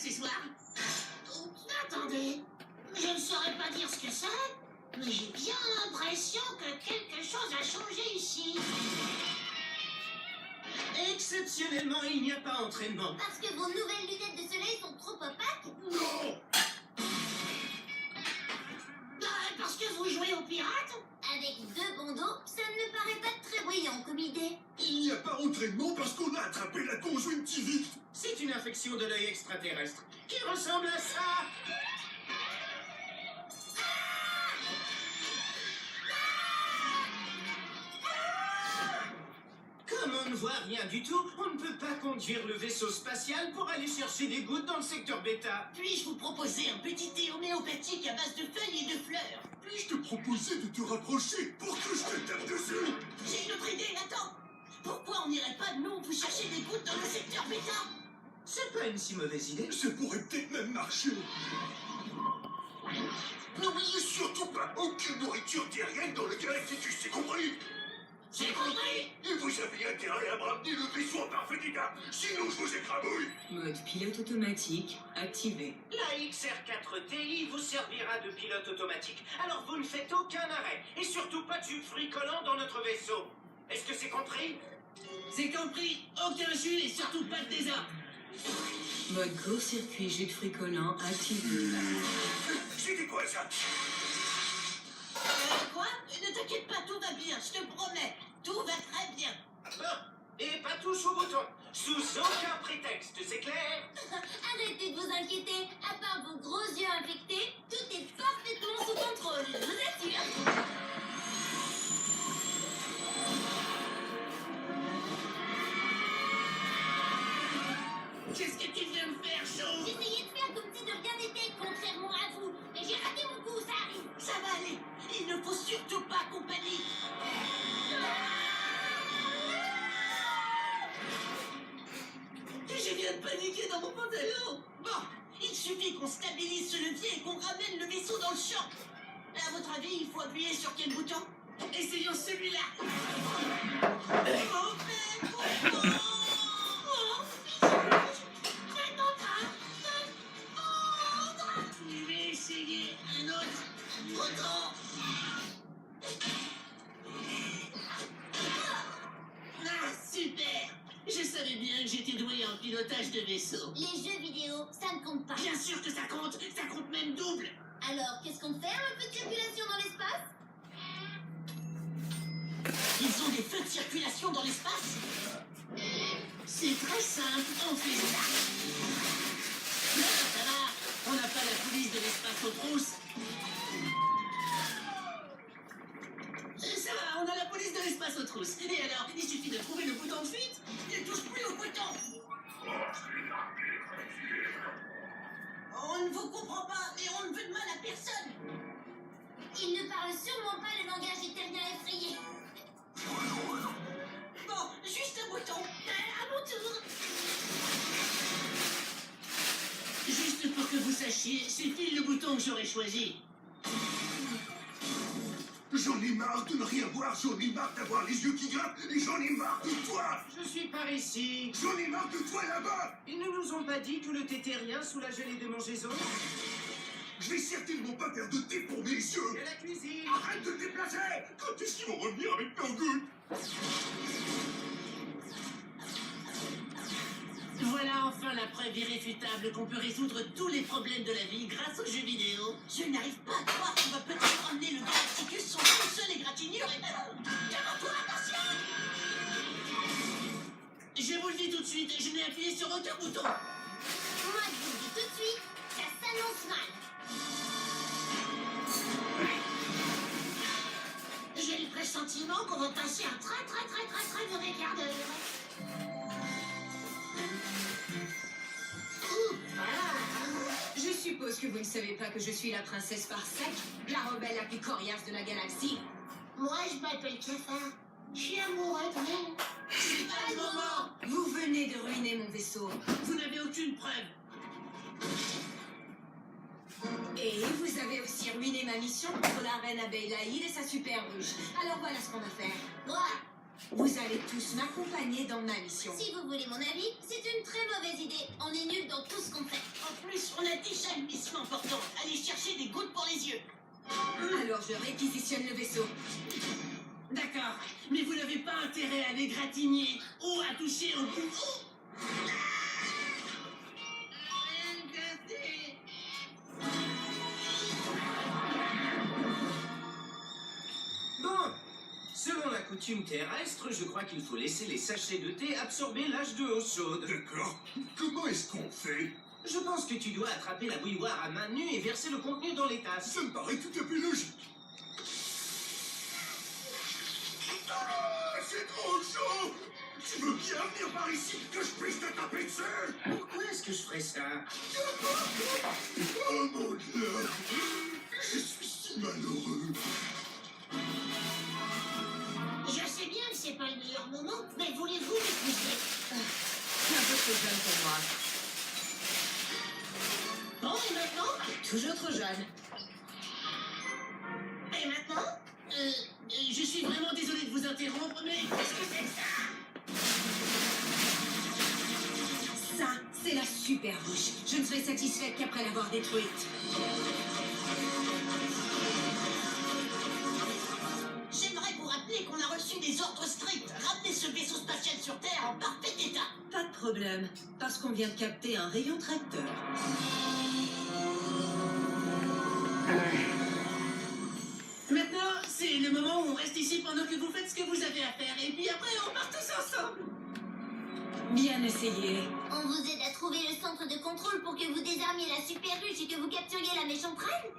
accessoire. Attendez, je ne saurais pas dire ce que c'est, mais j'ai bien l'impression que quelque chose a changé ici. Exceptionnellement, il n'y a pas entraînement. Parce que vos nouvelles lunettes de soleil sont trop opaques? Non! Parce que vous jouez aux pirates? Avec 2 bandeaux, ça ne me paraît pas très brillant comme idée. Il n'y a pas entraînement parce qu'on a attrapé la conjonctivite. C'est une infection de l'œil extraterrestre qui ressemble à ça. Comme on ne voit rien du tout, on ne peut pas conduire le vaisseau spatial pour aller chercher des gouttes dans le secteur bêta. Puis-je vous proposer un petit thé homéopathique à base de feuilles et de fleurs? Puis-je te proposer de te rapprocher pour que je te tape dessus? J'ai une autre idée, attends. Pourquoi on n'irait pas, nous, vous chercher des gouttes dans le secteur bêta? C'est pas une si mauvaise idée. Ça pourrait peut-être même marcher. N'oubliez surtout pas aucune nourriture terrienne dans le Galacticus, c'est compris? J'ai compris. Et vous avez intérêt à me ramener le vaisseau en parfait état, sinon je vous écrabouille. Mode pilote automatique activé. La XR4TI vous servira de pilote automatique, alors vous ne faites aucun arrêt, et surtout pas de jus de fruits collants dans notre vaisseau. Est-ce que c'est compris? C'est compris. Aucun jus et surtout pas de désordre. Mode court-circuit jus de fruits collants activé. C'était quoi ça? Quoi? Ne t'inquiète pas, tout va bien, je te promets. Tout va très bien. Et pas touche au bouton, sous aucun prétexte, c'est clair? Arrêtez de vous inquiéter. À part vos gros yeux infectés, tout est parfaitement sous contrôle, je vous assure. Qu'est-ce que tu viens de faire, Chou? J'essayais de faire comme si de rien n'était, contrairement à vous. Mais j'ai raté mon coup, ça arrive. Ça va aller. Il ne faut surtout pas qu'on panique. Je viens de paniquer dans mon pantalon. Bon, il suffit qu'on stabilise ce levier et qu'on ramène le vaisseau dans le champ. À votre avis, il faut appuyer sur quel bouton? Essayons celui-là. Je vais essayer un autre bouton. Ah, super! Je savais bien que j'étais doué en pilotage de vaisseau. Les jeux vidéo, ça ne compte pas. Bien sûr que ça compte même double. Alors, qu'est-ce qu'on fait, un peu de circulation dans l'espace? Ils ont des feux de circulation dans l'espace? C'est très simple, on fait ça. Là, ça va, on n'a pas la police de l'espace aux trousses. Ça va, on a la police de l'espace aux trousses. Et alors, il suffit de trouver le bouton de fuite. Ne touche plus au bouton. On ne vous comprend pas et on ne veut de mal à personne. Il ne parle sûrement pas le langage éternel effrayé. Bon, juste un bouton. À mon tour. Juste pour que vous sachiez, c'est pile le bouton que j'aurais choisi. J'en ai marre de ne rien voir, j'en ai marre d'avoir les yeux qui grimpent, et j'en ai marre de toi. Je suis par ici. J'en ai marre de toi là-bas. Ils ne nous ont pas dit que le thé terrien soulageait les démangeaisons? Je vais certainement pas faire de thé pour mes yeux. Et la cuisine? Arrête de te déplacer. Quand est-ce qu'ils vont revenir avec leur goutte? Voilà enfin la preuve irréfutable qu'on peut résoudre tous les problèmes de la vie grâce aux jeux vidéo. Je n'arrive pas à croire qu'on va peut-être emmener le Galacticus sans une seule égratignure et... Calme-toi, attention! Je vous le dis tout de suite, je n'ai appuyé sur aucun bouton. Moi, je vous le dis tout de suite, ça s'annonce mal. J'ai le pressentiment qu'on va passer un très mauvais quart d'heure. Je suppose que vous ne savez pas que je suis la princesse Parsec, la rebelle la plus coriace de la galaxie. Moi, je m'appelle Cafard. Je suis amoureux de vous. C'est pas le moment. Vous venez de ruiner mon vaisseau. Vous n'avez aucune preuve. Et vous avez aussi ruiné ma mission contre la reine Abeille Laïd et sa super ruche. Alors voilà ce qu'on va faire. Moi, Vous allez tous m'accompagner dans ma mission. Si vous voulez mon avis, c'est une très mauvaise idée. On est nuls dans tout ce qu'on fait. En plus, on a déjà une mission importante. Aller chercher des gouttes pour les yeux. Alors je réquisitionne le vaisseau. D'accord, mais vous n'avez pas intérêt à l'égratigner ou à toucher au bout. Bon, selon la coutume terrestre, je crois qu'il faut laisser les sachets de thé absorber l'âge de eau chaude. D'accord. Comment est-ce qu'on fait? Je pense que tu dois attraper la bouilloire à main nue et verser le contenu dans les tasses. Ça me paraît tout à fait logique. Ah, c'est trop chaud! Tu veux bien venir par ici que je puisse te taper dessus? Pourquoi est-ce que je ferais ça? Oh mon Dieu! Je suis si malheureux. Je sais bien que c'est pas le meilleur moment, mais voulez-vous m'épouser? C'est un peu trop jeune pour moi. Bon, et maintenant? Toujours trop jeune. Et maintenant? Je suis vraiment désolé de vous interrompre, mais qu'est-ce que c'est que ça? Ça, c'est la super roche. Je ne serai satisfaite qu'après l'avoir détruite. J'aimerais vous rappeler qu'on a reçu des ordres stricts. Ramenez ce vaisseau spatial sur Terre en parfait état. Pas de problème, parce qu'on vient de capter un rayon tracteur. Maintenant, c'est le moment où on reste ici pendant que vous faites ce que vous avez à faire. Et puis après, on part tous ensemble. Bien essayé. On vous aide à trouver le centre de contrôle pour que vous désarmiez la super ruche et que vous capturiez la méchante reine.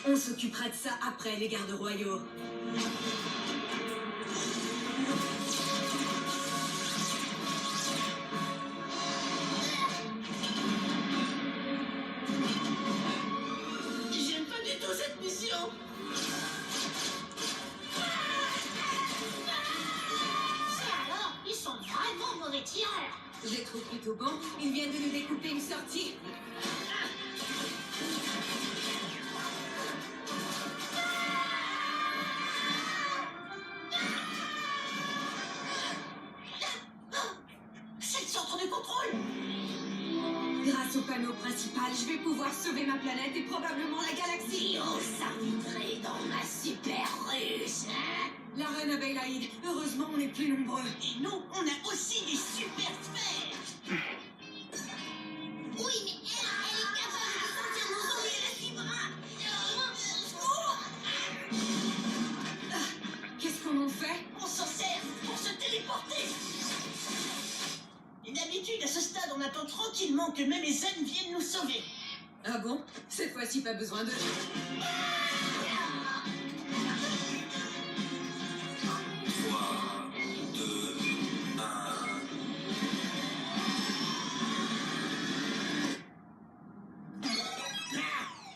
On s'occupera de ça après, les gardes royaux. J'aime pas du tout cette mission. Ça alors, ils sont vraiment mauvais tireurs. Je les trouve plutôt bons. Ils viennent de nous découper une sortie. C'est le centre de contrôle. Grâce au panneau principal, je vais pouvoir sauver ma planète et probablement la galaxie. On s'inviterait dans ma super ruche, hein? La reine Abélaïde, heureusement on est plus nombreux. Et nous, on a aussi des super sphères. Oui, mais elle est capable de sentir nos os et elle a 6 bras. Qu'est-ce qu'on en fait? On s'en sert pour se téléporter. Et d'habitude, à ce stade, on attend tranquillement que même les zen viennent nous sauver. Ah bon? Cette fois-ci, pas besoin de... 3, 2, 1...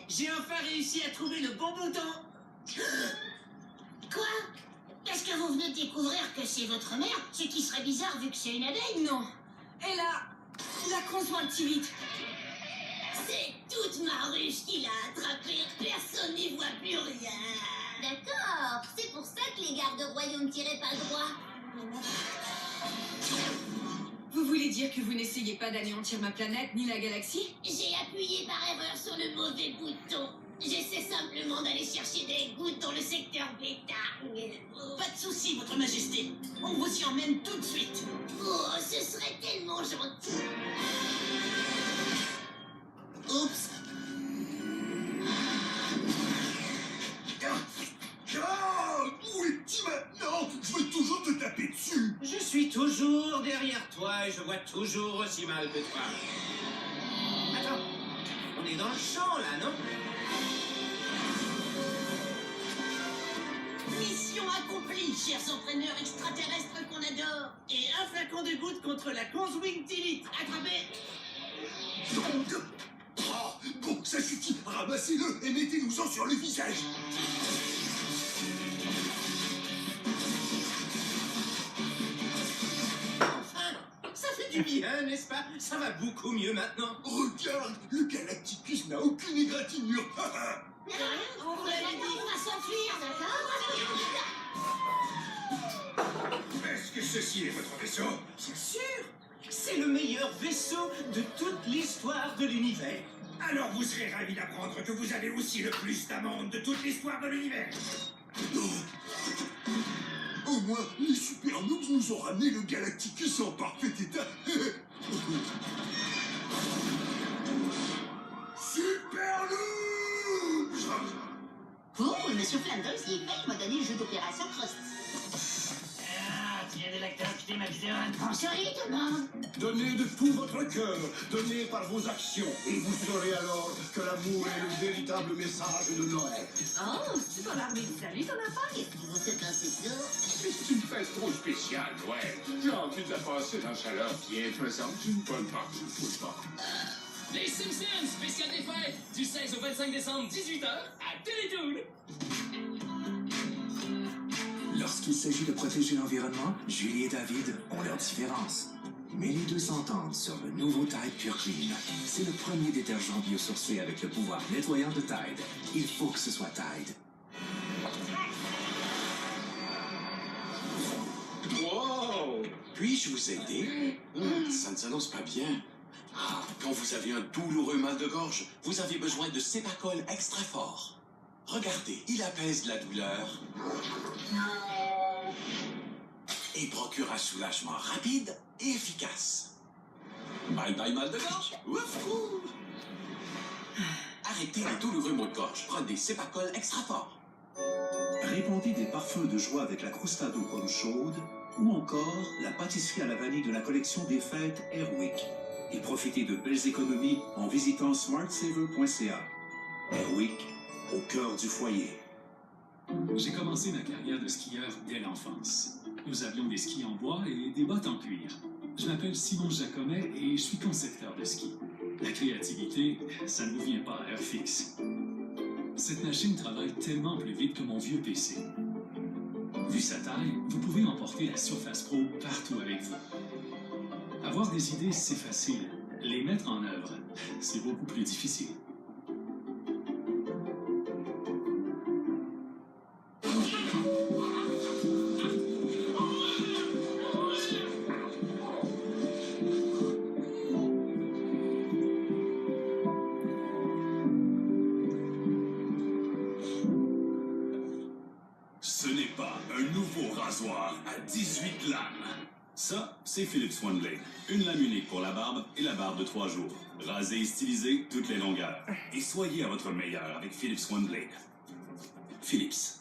J'ai enfin réussi à trouver le bon bouton. Quoi? Est-ce que vous venez de découvrir que c'est votre mère? Ce qui serait bizarre vu que c'est une abeille. Non. Elle a... la conjonctivite. C'est toute ma ruche qui l'a attrapée. Personne n'y voit plus rien. D'accord. C'est pour ça que les gardes royaux ne tiraient pas droit. Vous voulez dire que vous n'essayez pas d'anéantir ma planète ni la galaxie? J'ai appuyé par erreur sur le mauvais bouton. J'essaie simplement d'aller chercher des gouttes dans le secteur bêta. Pas de souci, votre majesté. On vous y emmène tout de suite. Oh, ce serait tellement gentil. Oups. Ah, où es-tu maintenant? Je veux toujours te taper dessus. Je suis toujours derrière toi et je vois toujours aussi mal que toi. Attends, on est dans le champ là, non? Mission accomplie, chers entraîneurs extraterrestres qu'on adore. Et un flacon de gouttes contre la conjonctivite. Attrapez. Oh, bon, ça suffit. Ramassez-le et mettez-nous-en sur le visage. Enfin, ça fait du bien, n'est-ce pas? Ça va beaucoup mieux maintenant. Regarde, le Galacticus n'a aucune égratignure. On vous l'avait dit. On va s'enfuir, d'accord? Mais ceci est votre vaisseau? Bien sûr. C'est le meilleur vaisseau de toute l'histoire de l'univers. Alors vous serez ravi d'apprendre que vous avez aussi le plus d'amendes de toute l'histoire de l'univers. Au moins, les Super Noobs nous ont ramené le Galacticus en parfait état. Super Noobs! Oh, monsieur Flanders, il est fait, il m'a donné le jeu d'opération Krusty. Ah, tu viens de l'acteur qui ma vision. Bonjour tout le monde. Donnez de tout votre cœur, donnez par vos actions, et vous saurez alors que l'amour est le véritable message de Noël. Oh, c'est ton armée de salut, ton affaire? Qu'est-ce qui vous fait penser ça? C'est une fête trop spéciale, Noël. J'ai envie de la passer dans chaleur bien présente une bonne partie de football. Les Simpsons, spécial des fêtes, du 16 au 25 décembre, 18h, à Télétoon. Lorsqu'il s'agit de protéger l'environnement, Julie et David ont leurs différences. Mais les deux s'entendent sur le nouveau Tide Pure Clean. C'est le premier détergent biosourcé avec le pouvoir nettoyant de Tide. Il faut que ce soit Tide. Wow! Puis-je vous aider? Ça ne s'annonce pas bien. Ah, quand vous avez un douloureux mal de gorge, vous avez besoin de Cepacol extra fort. Regardez, il apaise la douleur et procure un soulagement rapide et efficace. Bye bye mal de gorge. Ouf, ouf. Arrêtez les douloureux maux de gorge. Prenez Cepacol extra fort. Répondez des parfums de joie avec la crostado pomme chaude ou encore la pâtisserie à la vanille de la collection des fêtes Airwick. Et profitez de belles économies en visitant smartsaver.ca. Airwick, au cœur du foyer. J'ai commencé ma carrière de skieur dès l'enfance. Nous avions des skis en bois et des bottes en cuir. Je m'appelle Simon Jacomet et je suis concepteur de ski. La créativité, ça ne nous vient pas à heure fixe. Cette machine travaille tellement plus vite que mon vieux PC. Vu sa taille, vous pouvez emporter la Surface Pro partout avec vous. Avoir des idées, c'est facile. Les mettre en œuvre, c'est beaucoup plus difficile. Ce n'est pas un nouveau rasoir à 18 lames. Ça, c'est Philips OneBlade. Une lame unique pour la barbe et la barbe de 3 jours. Rasé et stylisé toutes les longueurs. Et soyez à votre meilleur avec Philips OneBlade. Philips.